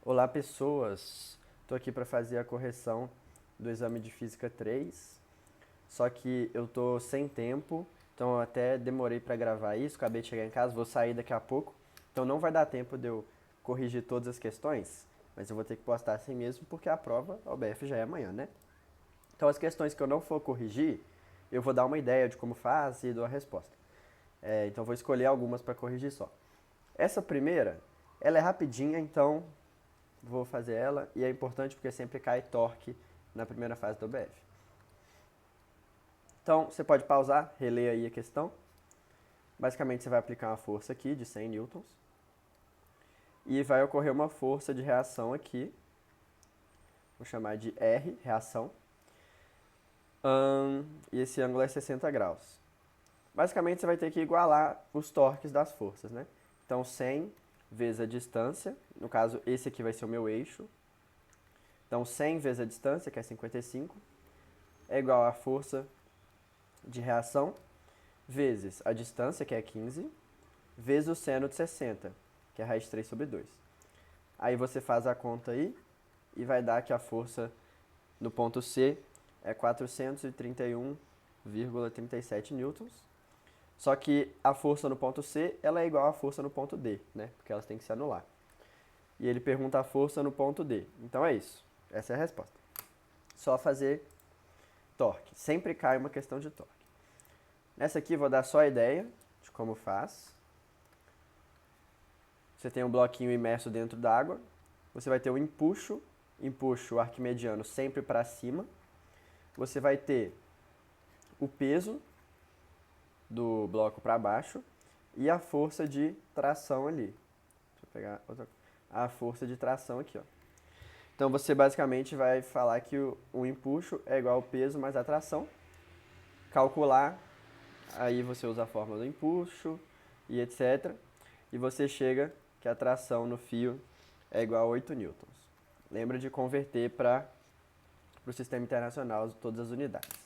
Olá, pessoas! Estou aqui para fazer a correção do exame de Física 3, só que eu tô sem tempo, então eu até demorei para gravar isso, acabei de chegar em casa, vou sair daqui a pouco, então não vai dar tempo de eu corrigir todas as questões, mas eu vou ter que postar assim mesmo, porque a prova, a OBF, já é amanhã, né? Então as questões que eu não for corrigir, eu vou dar uma ideia de como faz e dou a resposta. Então eu vou escolher algumas para corrigir só. Essa primeira, ela é rapidinha, então vou fazer ela, e é importante porque sempre cai torque na primeira fase do OBF. Então, você pode pausar, reler aí a questão. Basicamente, você vai aplicar uma força aqui de 100 newtons, e vai ocorrer uma força de reação aqui, vou chamar de R, reação, e esse ângulo é 60 graus. Basicamente, você vai ter que igualar os torques das forças, né? Então, 100 vezes a distância, no caso, esse aqui vai ser o meu eixo. Então, 100 vezes a distância, que é 55, é igual à força de reação, vezes a distância, que é 15, vezes o seno de 60, que é raiz de 3 sobre 2. Aí você faz a conta aí e vai dar que a força no ponto C é 431,37 newtons. Só que a força no ponto C ela é igual à força no ponto D, né? Porque elas têm que se anular. E ele pergunta a força no ponto D. Então é isso. Essa é a resposta. Só fazer torque. Sempre cai uma questão de torque. Nessa aqui vou dar só a ideia de como faz. Você tem um bloquinho imerso dentro d'água. Você vai ter o empuxo arquimediano sempre para cima. Você vai ter o peso do bloco para baixo e a força de tração ali. Deixa eu pegar outra. A força de tração aqui, ó. Então você basicamente vai falar que o empuxo é igual ao peso mais a tração. Calcular, aí você usa a fórmula do empuxo e etc. E você chega que a tração no fio é igual a 8 newtons. Lembra de converter para o sistema internacional todas as unidades.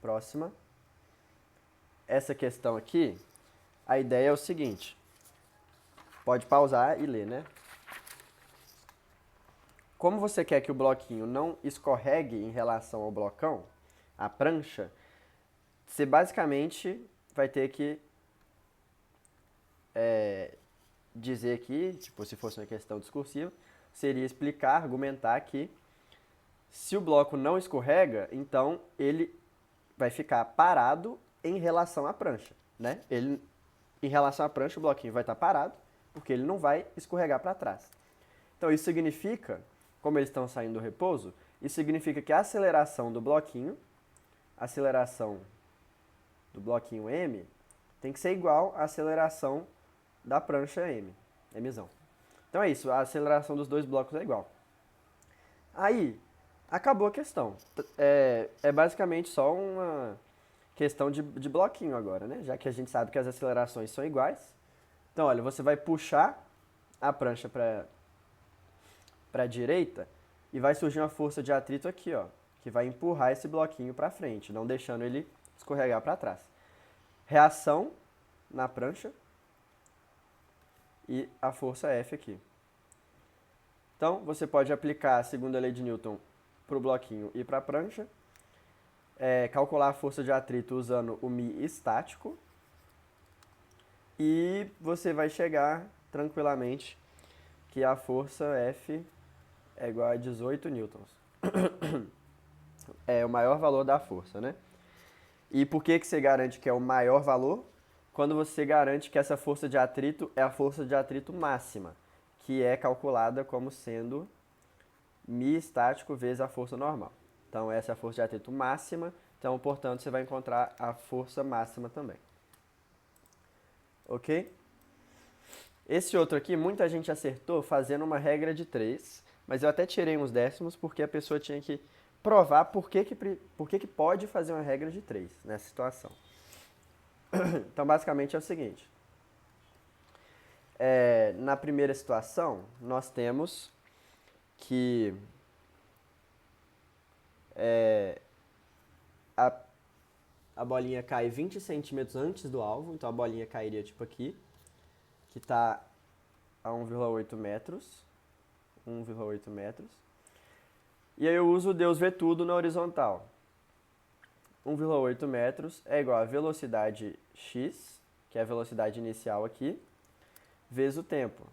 Próxima. Essa questão aqui, a ideia é o seguinte. Pode pausar e ler, né? Como você quer que o bloquinho não escorregue em relação ao blocão, a prancha, você basicamente vai ter que dizer aqui, tipo, se fosse uma questão discursiva, seria explicar, argumentar que se o bloco não escorrega, então ele vai ficar parado em relação à prancha, né? Em relação à prancha, o bloquinho vai estar parado, porque ele não vai escorregar para trás. Então isso significa, como eles estão saindo do repouso, isso significa que a aceleração do bloquinho M, tem que ser igual à aceleração da prancha M, Mzão. Então é isso, a aceleração dos dois blocos é igual. Aí, acabou a questão. É basicamente só uma questão de bloquinho agora, né? Já que a gente sabe que as acelerações são iguais. Então, olha, você vai puxar a prancha para a direita e vai surgir uma força de atrito aqui, ó, que vai empurrar esse bloquinho para frente, não deixando ele escorregar para trás. Reação na prancha e a força F aqui. Então, você pode aplicar a segunda lei de Newton para o bloquinho e para a prancha, calcular a força de atrito usando o Mi estático, e você vai chegar tranquilamente que a força F é igual a 18 newtons. É o maior valor da força, né? E por que você garante que é o maior valor? Quando você garante que essa força de atrito é a força de atrito máxima, que é calculada como sendo Mi estático vezes a força normal. Então essa é a força de atrito máxima, então portanto você vai encontrar a força máxima também. Ok? Esse outro aqui, muita gente acertou fazendo uma regra de 3, mas eu até tirei uns décimos porque a pessoa tinha que provar por que pode fazer uma regra de 3 nessa situação. Então, basicamente é o seguinte. Na primeira situação, nós temos que a, a bolinha cai 20 centímetros antes do alvo, então a bolinha cairia tipo aqui, que está a 1,8 metros. 1,8 metros. E aí eu uso o Deus vê tudo na horizontal. 1,8 metros é igual a velocidade x, que é a velocidade inicial aqui, vezes o tempo.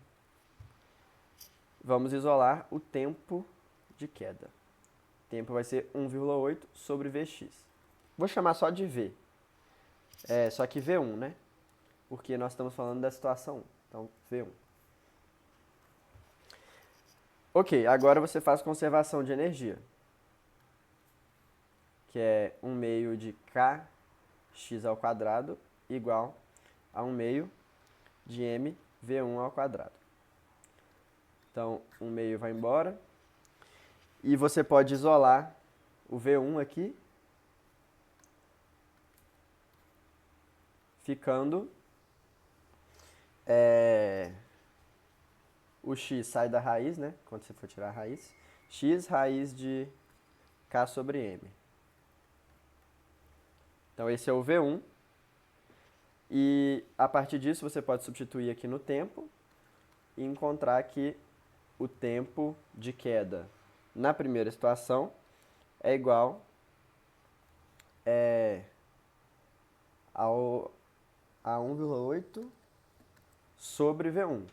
Vamos isolar o tempo de queda. O tempo vai ser 1,8 sobre Vx. Vou chamar só de V. Só que V1, né? Porque nós estamos falando da situação 1. Então, V1. Ok, agora você faz conservação de energia, que é 1 meio de kx ao quadrado igual a 1 meio de mv1 ao quadrado. Então, 1 meio vai embora. E você pode isolar o V1 aqui, ficando o x sai da raiz, né? Quando você for tirar a raiz. X raiz de k sobre m. Então, esse é o V1. E a partir disso, você pode substituir aqui no tempo e encontrar que o tempo de queda na primeira situação é igual a 1,8 sobre V1,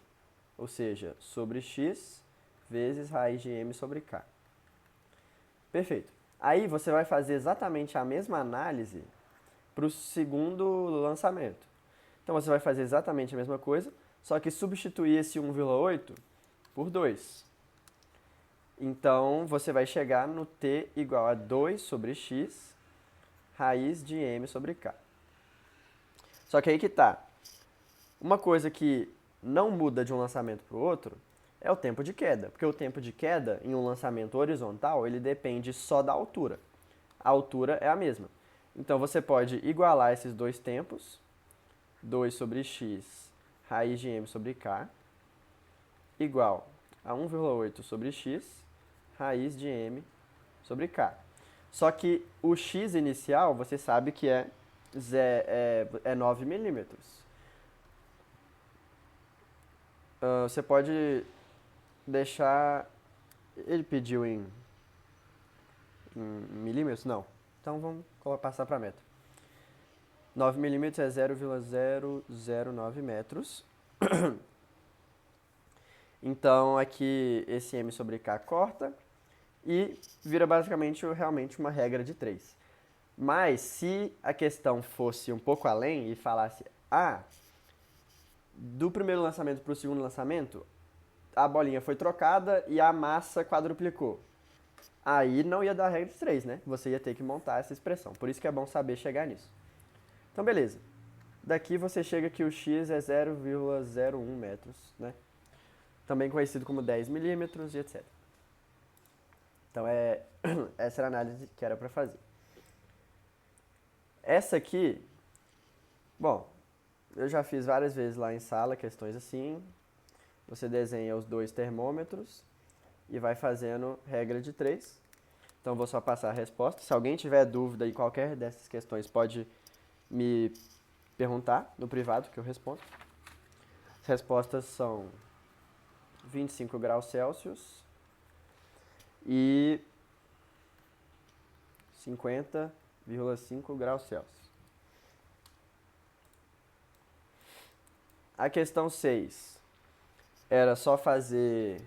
ou seja, sobre x vezes raiz de m sobre k. Perfeito. Aí você vai fazer exatamente a mesma análise para o segundo lançamento. Então você vai fazer exatamente a mesma coisa, só que substituir esse 1,8 por 2. Então você vai chegar no t igual a 2 sobre x raiz de m sobre k. Só que aí que tá. Uma coisa que não muda de um lançamento para o outro é o tempo de queda, porque o tempo de queda em um lançamento horizontal, ele depende só da altura. A altura é a mesma. Então você pode igualar esses dois tempos, 2 sobre x raiz de m sobre k, igual a 1,8 sobre x raiz de m sobre k. Só que o x inicial, você sabe que é 9 milímetros. Você pode deixar... Ele pediu em milímetros? Não. Então vamos passar para metro. 9 milímetros é 0,009 metros. Então aqui esse m sobre k corta e vira basicamente realmente uma regra de 3. Mas se a questão fosse um pouco além e falasse, do primeiro lançamento para o segundo lançamento, a bolinha foi trocada e a massa quadruplicou. Aí não ia dar regra de 3, né? Você ia ter que montar essa expressão. Por isso que é bom saber chegar nisso. Então, beleza. Daqui você chega que o x é 0,01 metros, né? Também conhecido como 10 milímetros e etc. Então, essa era a análise que era para fazer. Essa aqui, bom, eu já fiz várias vezes lá em sala questões assim. Você desenha os dois termômetros e vai fazendo regra de 3. Então, vou só passar a resposta. Se alguém tiver dúvida em qualquer dessas questões, pode me perguntar no privado que eu respondo. As respostas são 25 graus Celsius e 50,5 graus Celsius. A questão 6 era só fazer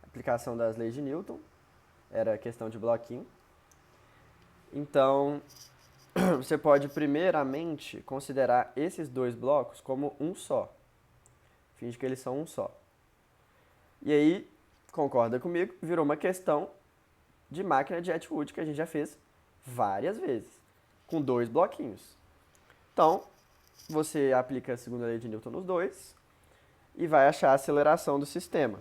aplicação das leis de Newton, era questão de bloquinho. Então, você pode primeiramente considerar esses dois blocos como um só. Finge que eles são um só. E aí, concorda comigo, virou uma questão de máquina de Atwood que a gente já fez várias vezes, com dois bloquinhos. Então, você aplica a segunda lei de Newton nos dois e vai achar a aceleração do sistema,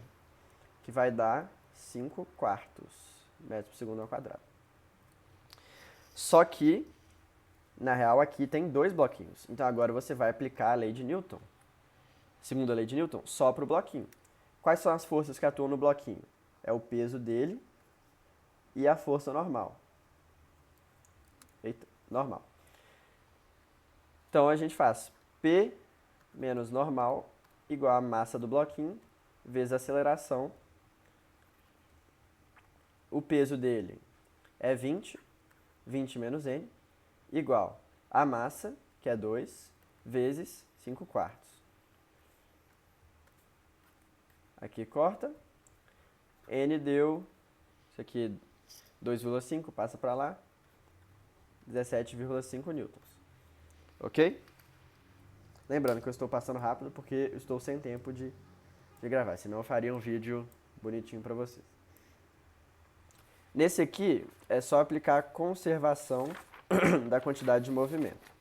que vai dar 5 quartos metros por segundo ao quadrado. Só que, na real, aqui tem dois bloquinhos. Então, agora você vai aplicar a lei de Newton, segunda lei de Newton, só para o bloquinho. Quais são as forças que atuam no bloquinho? É o peso dele e a força normal. Eita, normal. Então, a gente faz P menos normal igual a massa do bloquinho vezes a aceleração. O peso dele é 20, 20 menos n, igual a massa, que é 2, vezes 5 quartos. Aqui corta. N deu, isso aqui 2,5, passa para lá, 17,5 newtons. Ok? Lembrando que eu estou passando rápido porque eu estou sem tempo de gravar, senão eu faria um vídeo bonitinho para vocês. Nesse aqui, é só aplicar a conservação da quantidade de movimento.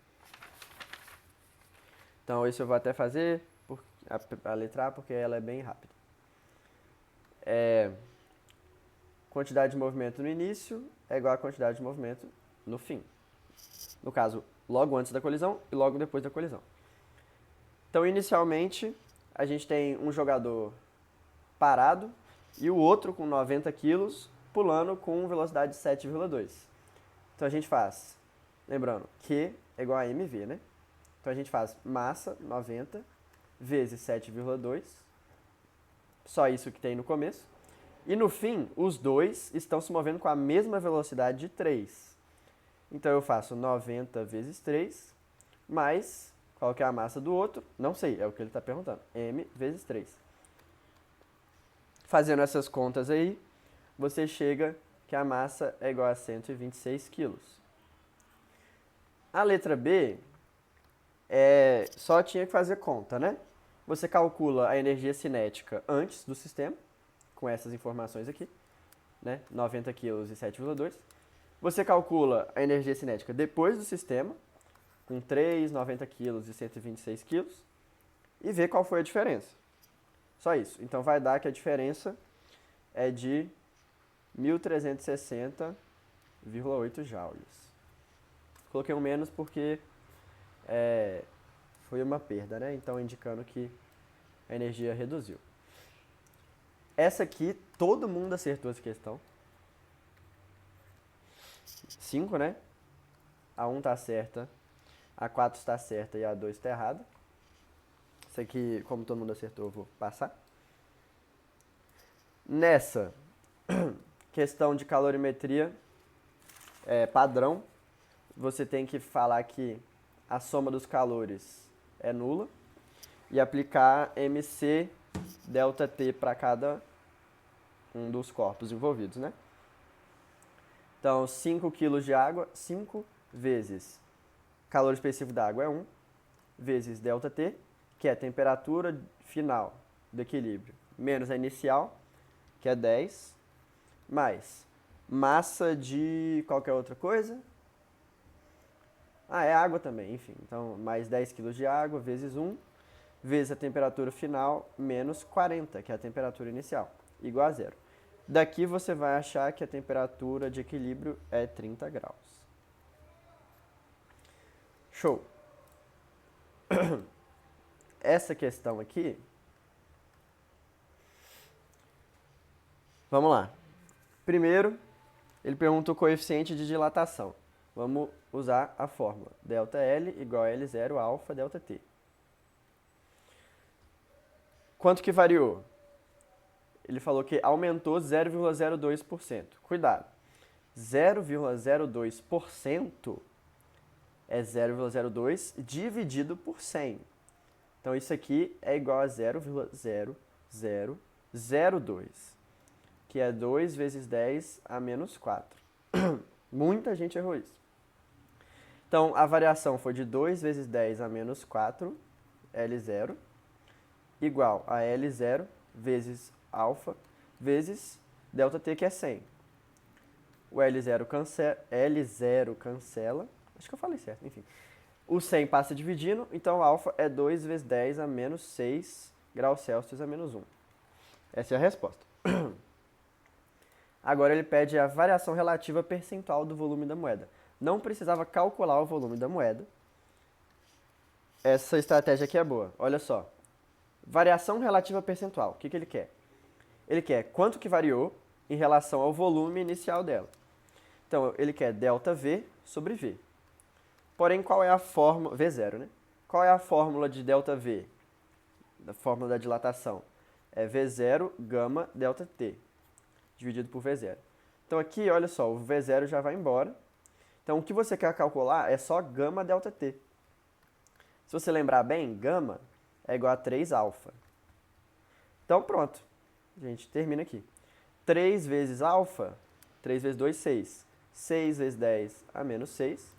Então, esse eu vou até fazer a letra A, porque ela é bem rápida. Quantidade de movimento no início é igual a quantidade de movimento no fim. No caso, logo antes da colisão e logo depois da colisão. Então, inicialmente, a gente tem um jogador parado e o outro com 90 kg pulando com velocidade de 7,2. Então, a gente faz, lembrando, Q é igual a mv, né? Então, a gente faz massa, 90, vezes 7,2, só isso que tem no começo. E no fim, os dois estão se movendo com a mesma velocidade de 3. Então, eu faço 90 vezes 3, mais, qual que é a massa do outro? Não sei, é o que ele está perguntando. M vezes 3. Fazendo essas contas aí, você chega que a massa é igual a 126 kg. A letra B, só tinha que fazer conta, né? Você calcula a energia cinética antes do sistema, com essas informações aqui, né? 90 kg e 7,2. Você calcula a energia cinética depois do sistema, com 3, 90 kg e 126 kg, e vê qual foi a diferença. Só isso. Então, vai dar que a diferença é de 1.360,8 joules. Coloquei um menos porque foi uma perda, né? Então, indicando que a energia reduziu. Essa aqui, todo mundo acertou essa questão. 5, né? A 1 está certa, a 4 está certa e a 2 está errada. Isso aqui, como todo mundo acertou, eu vou passar. Nessa questão de calorimetria padrão, você tem que falar que a soma dos calores é nula e aplicar MC delta T para cada um dos corpos envolvidos, né? Então, 5 kg de água, 5 vezes calor específico da água é 1, vezes delta T, que é a temperatura final do equilíbrio, menos a inicial, que é 10, mais massa de qualquer outra coisa. É água também, enfim. Então, mais 10 kg de água, vezes 1, vezes a temperatura final, menos 40, que é a temperatura inicial, igual a zero. Daqui você vai achar que a temperatura de equilíbrio é 30 graus. Show! Essa questão aqui, vamos lá. Primeiro, ele pergunta o coeficiente de dilatação. Vamos usar a fórmula. Delta L igual a L0 alfa delta T. Quanto que variou? Ele falou que aumentou 0,02%. Cuidado. 0,02% é 0,02 dividido por 100. Então, isso aqui é igual a 0,0002, que é 2 vezes 10 a menos 4. Muita gente errou isso. Então, a variação foi de 2 vezes 10 a menos 4, L0, igual a L0 vezes alfa, vezes delta T, que é 100. O L0 cancela, acho que eu falei certo, enfim. O 100 passa dividindo, então alfa é 2 vezes 10 a menos 6 graus Celsius a menos 1. Essa é a resposta. Agora ele pede a variação relativa percentual do volume da moeda. Não precisava calcular o volume da moeda. Essa estratégia aqui é boa. Olha só. Variação relativa percentual. O que ele quer? Ele quer quanto que variou em relação ao volume inicial dela. Então, ele quer delta V sobre V. Porém, qual é a fórmula... V0, né? Qual é a fórmula de delta V da fórmula da dilatação é V0 gama delta T, dividido por V0. Então aqui, olha só, o V0 já vai embora. Então o que você quer calcular é só gama delta T. Se você lembrar bem, gama é igual a 3 alfa. Então pronto, a gente termina aqui. 3 vezes alfa, 3 vezes 2, 6. 6 vezes 10 a menos 6,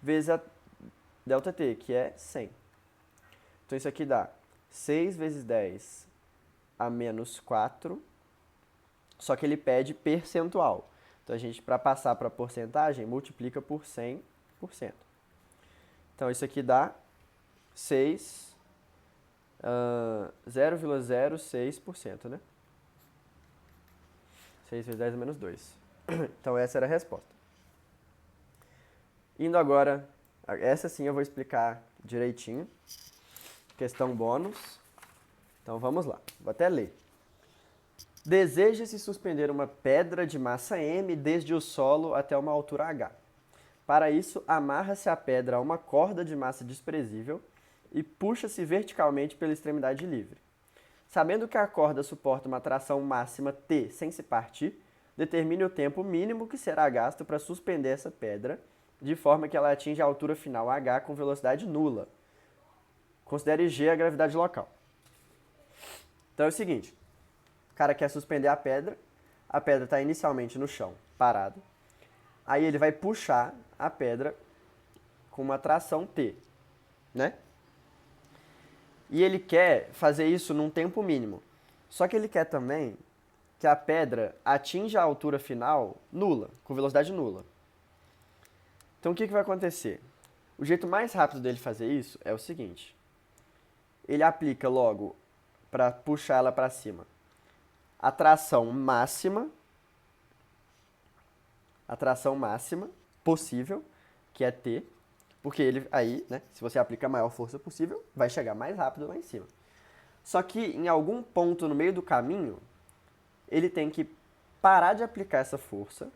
vezes a delta T, que é 100. Então isso aqui dá 6 vezes 10 a menos 4, só que ele pede percentual. Então a gente, para passar para porcentagem, multiplica por 100%. Então isso aqui dá 0,06%, né? 6 vezes 10 a menos 2. Então essa era a resposta. Indo agora, essa sim eu vou explicar direitinho. Questão bônus. Então vamos lá, vou até ler. Deseja-se suspender uma pedra de massa M desde o solo até uma altura H. Para isso, amarra-se a pedra a uma corda de massa desprezível e puxa-se verticalmente pela extremidade livre. Sabendo que a corda suporta uma tração máxima T sem se partir, determine o tempo mínimo que será gasto para suspender essa pedra, de forma que ela atinja a altura final H com velocidade nula. Considere G a gravidade local. Então é o seguinte, o cara quer suspender a pedra está inicialmente no chão, parada. Aí ele vai puxar a pedra com uma tração T, né? E ele quer fazer isso num tempo mínimo. Só que ele quer também que a pedra atinja a altura final nula, com velocidade nula. Então o que vai acontecer? O jeito mais rápido dele fazer isso é o seguinte. Ele aplica logo, para puxar ela para cima, a tração máxima possível, que é T, porque ele aí, né, se você aplica a maior força possível, vai chegar mais rápido lá em cima. Só que em algum ponto no meio do caminho, ele tem que parar de aplicar essa força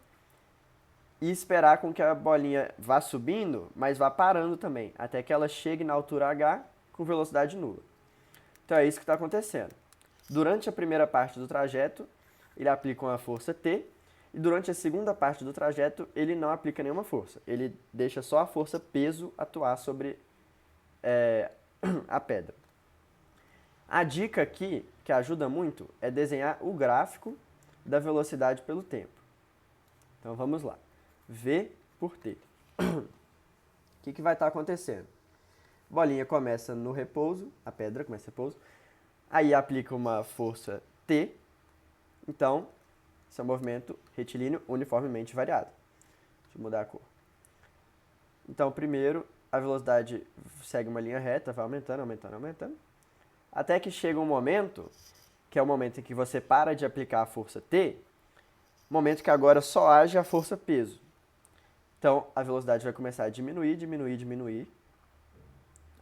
e esperar com que a bolinha vá subindo, mas vá parando também, até que ela chegue na altura H com velocidade nula. Então é isso que está acontecendo. Durante a primeira parte do trajeto, ele aplica uma força T, e durante a segunda parte do trajeto, ele não aplica nenhuma força. Ele deixa só a força peso atuar sobre a pedra. A dica aqui, que ajuda muito, é desenhar o gráfico da velocidade pelo tempo. Então vamos lá. V por T. O que vai estar acontecendo? A bolinha começa no repouso, a pedra começa no repouso, aí aplica uma força T, então esse é um movimento retilíneo uniformemente variado. Deixa eu mudar a cor. Então, primeiro, a velocidade segue uma linha reta, vai aumentando, aumentando, aumentando, até que chega um momento, que é o momento em que você para de aplicar a força T, momento que agora só age a força peso. Então, a velocidade vai começar a diminuir, diminuir, diminuir,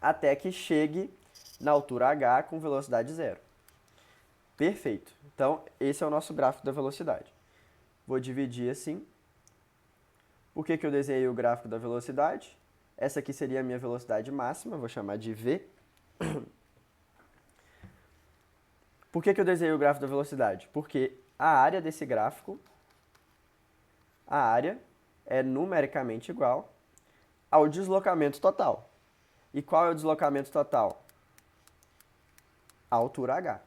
até que chegue na altura H com velocidade zero. Perfeito. Então, esse é o nosso gráfico da velocidade. Vou dividir assim. Por que eu desenhei o gráfico da velocidade? Essa aqui seria a minha velocidade máxima, vou chamar de V. Por que eu desenhei o gráfico da velocidade? Porque a área desse gráfico, a área é numericamente igual ao deslocamento total. E qual é o deslocamento total? A altura H,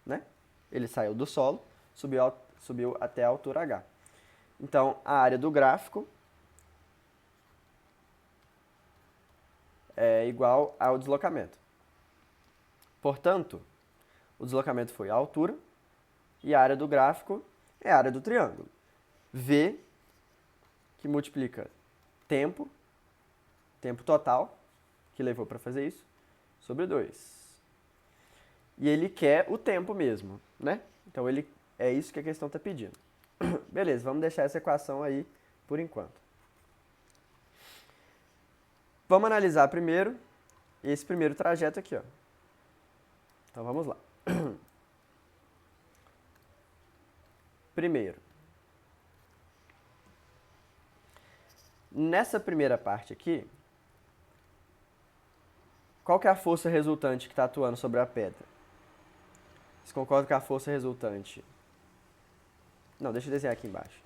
né? Ele saiu do solo, subiu até a altura H. Então, a área do gráfico é igual ao deslocamento. Portanto, o deslocamento foi a altura e a área do gráfico é a área do triângulo. V, que multiplica tempo total, que levou para fazer isso, sobre 2. E ele quer o tempo mesmo, né? Então, é isso que a questão está pedindo. Beleza, vamos deixar essa equação aí por enquanto. Vamos analisar primeiro esse primeiro trajeto aqui, ó. Então, vamos lá. Primeiro, nessa primeira parte aqui, qual que é a força resultante que está atuando sobre a pedra? Vocês concordam que a força resultante... Não, deixa eu desenhar aqui embaixo.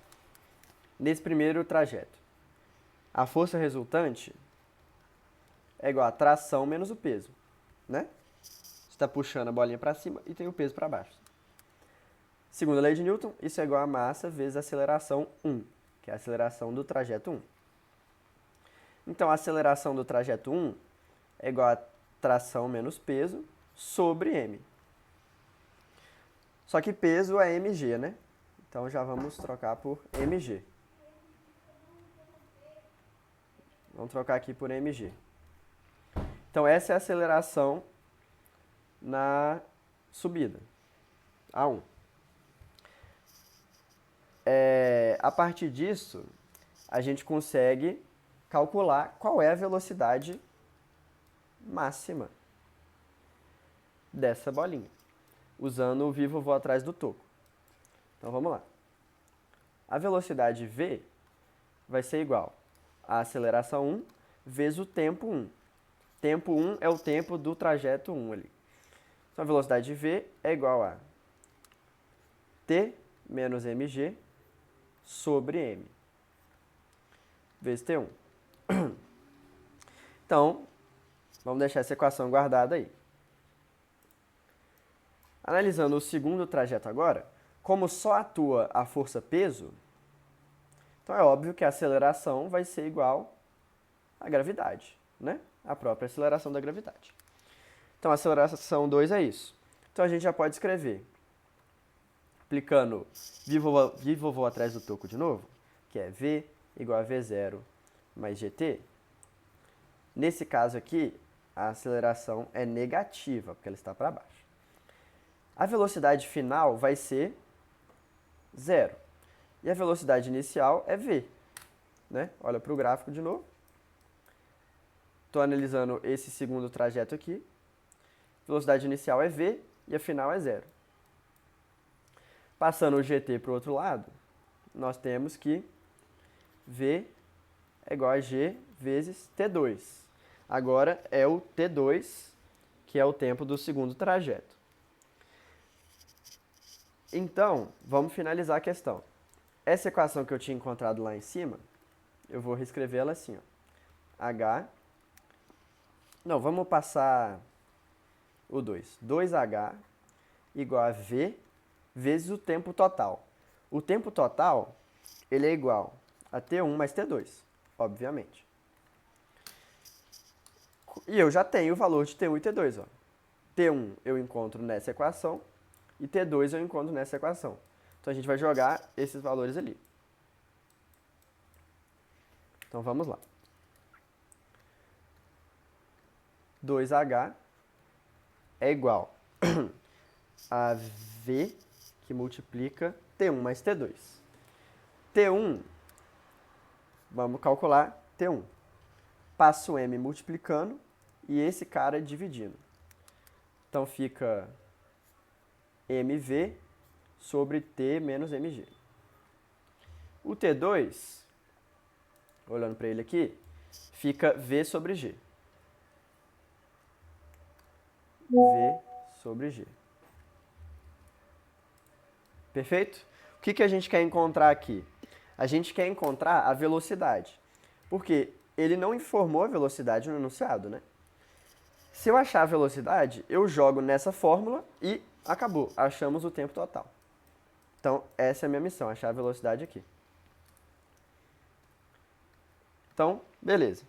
Nesse primeiro trajeto, a força resultante é igual a tração menos o peso, né? Você está puxando a bolinha para cima e tem o peso para baixo. Segunda lei de Newton, isso é igual a massa vezes a aceleração 1, que é a aceleração do trajeto 1. Então, a aceleração do trajeto 1 é igual a tração menos peso sobre m. Só que peso é mg, né? Então, já vamos trocar por mg. Vamos trocar aqui por mg. Então, essa é a aceleração na subida, A1. A partir disso, a gente consegue calcular qual é a velocidade máxima dessa bolinha, usando o vivo vou atrás do toco. Então, vamos lá. A velocidade v vai ser igual a aceleração 1 vezes o tempo 1. Tempo 1 é o tempo do trajeto 1 ali. Então, a velocidade v é igual a t menos mg sobre m, vezes t1. Então, vamos deixar essa equação guardada aí. Analisando o segundo trajeto agora, como só atua a força-peso, então é óbvio que a aceleração vai ser igual à gravidade, né? A própria aceleração da gravidade. Então, a aceleração 2 é isso. Então, a gente já pode escrever, aplicando vivo vou atrás do toco de novo, que é v igual a v0 mais gt. Nesse caso aqui, a aceleração é negativa, porque ela está para baixo. A velocidade final vai ser 0. E a velocidade inicial é v, né? Olha para o gráfico de novo. Estou analisando esse segundo trajeto aqui. Velocidade inicial é v e a final é 0. Passando o gt para o outro lado, nós temos que v é igual a g vezes t2. Agora é o t2, que é o tempo do segundo trajeto. Então, vamos finalizar a questão. Essa equação que eu tinha encontrado lá em cima, eu vou reescrever ela assim, ó. H... Não, vamos passar o 2. 2H igual a V vezes o tempo total. O tempo total, ele é igual a T1 mais T2, obviamente. E eu já tenho o valor de T1 e T2, ó. T1 eu encontro nessa equação e T2 eu encontro nessa equação. Então, a gente vai jogar esses valores ali. Então, vamos lá. 2H é igual a V que multiplica T1 mais T2. T1, vamos calcular T1. Passo M multiplicando e esse cara dividindo. Então, fica MV sobre T menos MG. O T2, olhando para ele aqui, fica V sobre G. V sobre G. Perfeito? O que a gente quer encontrar aqui? A gente quer encontrar a velocidade. Porque ele não informou a velocidade no enunciado, né? Se eu achar a velocidade, eu jogo nessa fórmula e acabou. Achamos o tempo total. Então, essa é a minha missão, achar a velocidade aqui. Então, beleza.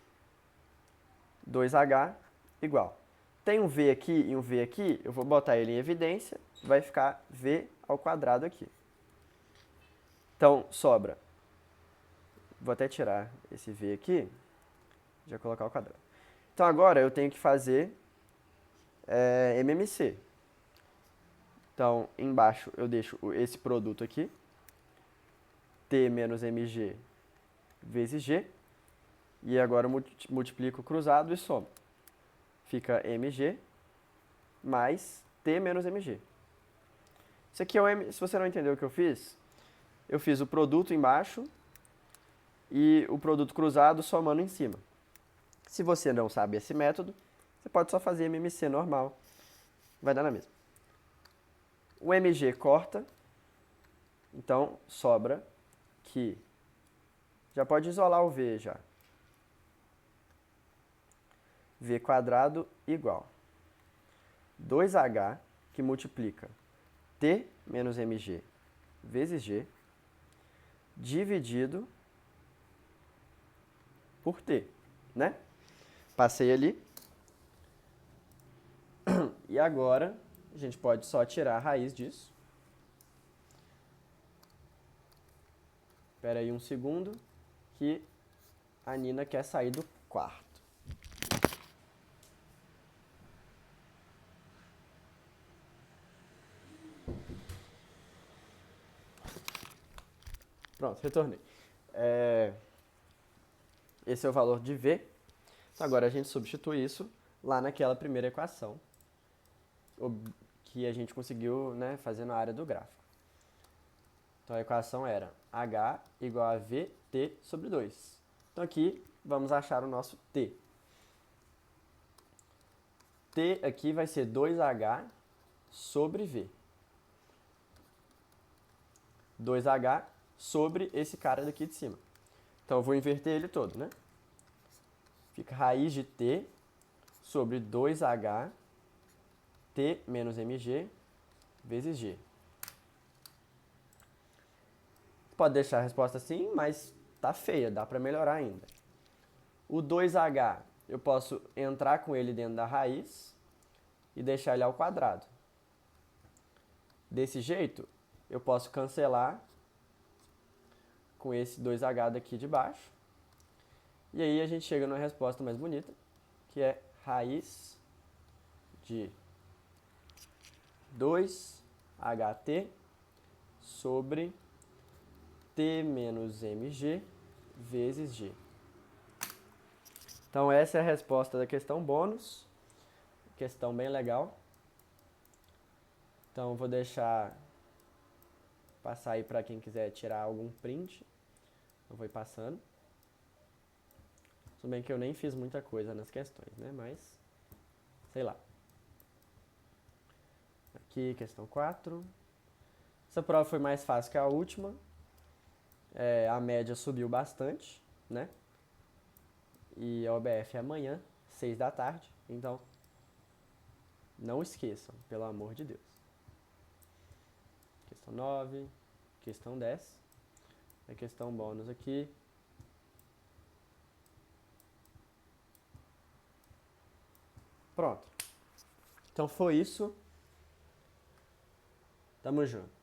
2H igual. Tem um V aqui e um V aqui, eu vou botar ele em evidência, vai ficar V ao quadrado aqui. Então, sobra. Vou até tirar esse V aqui, já colocar ao quadrado. Então, agora eu tenho que fazer MMC. Então, embaixo eu deixo esse produto aqui, T menos MG vezes G, e agora eu multiplico o cruzado e somo. Fica MG mais T menos MG. Isso aqui é o M. Se você não entendeu o que eu fiz o produto embaixo e o produto cruzado somando em cima. Se você não sabe esse método, você pode só fazer MMC normal. Vai dar na mesma. O mg corta, então sobra que... Já pode isolar o v já. V quadrado igual 2h, que multiplica t menos mg vezes g, dividido por t, né? Passei ali. E agora, a gente pode só tirar a raiz disso. Espera aí um segundo, que a Nina quer sair do quarto. Pronto, retornei. Esse é o valor de V. Então agora a gente substitui isso lá naquela primeira equação que a gente conseguiu, né, fazer na área do gráfico. Então a equação era H igual a VT sobre 2. Então aqui vamos achar o nosso T. T aqui vai ser 2H sobre V. 2H sobre esse cara daqui de cima. Então eu vou inverter ele todo, né? Fica raiz de T sobre 2H T menos mg vezes g. Pode deixar a resposta assim, mas tá feia, dá para melhorar ainda. O 2H, eu posso entrar com ele dentro da raiz e deixar ele ao quadrado. Desse jeito, eu posso cancelar com esse 2H daqui de baixo. E aí a gente chega numa resposta mais bonita, que é raiz de 2HT sobre T menos mg vezes g. Então essa é a resposta da questão bônus. Questão bem legal. Então vou deixar passar aí para quem quiser tirar algum print. Eu vou ir passando. Tudo bem que eu nem fiz muita coisa nas questões, né? Mas, sei lá. Aqui, questão 4. Essa prova foi mais fácil que a última. A média subiu bastante, né? E a OBF é amanhã, 6 da tarde. Então, não esqueçam, pelo amor de Deus. Questão 9, questão 10. A questão bônus aqui. Pronto. Então foi isso. Tamo junto.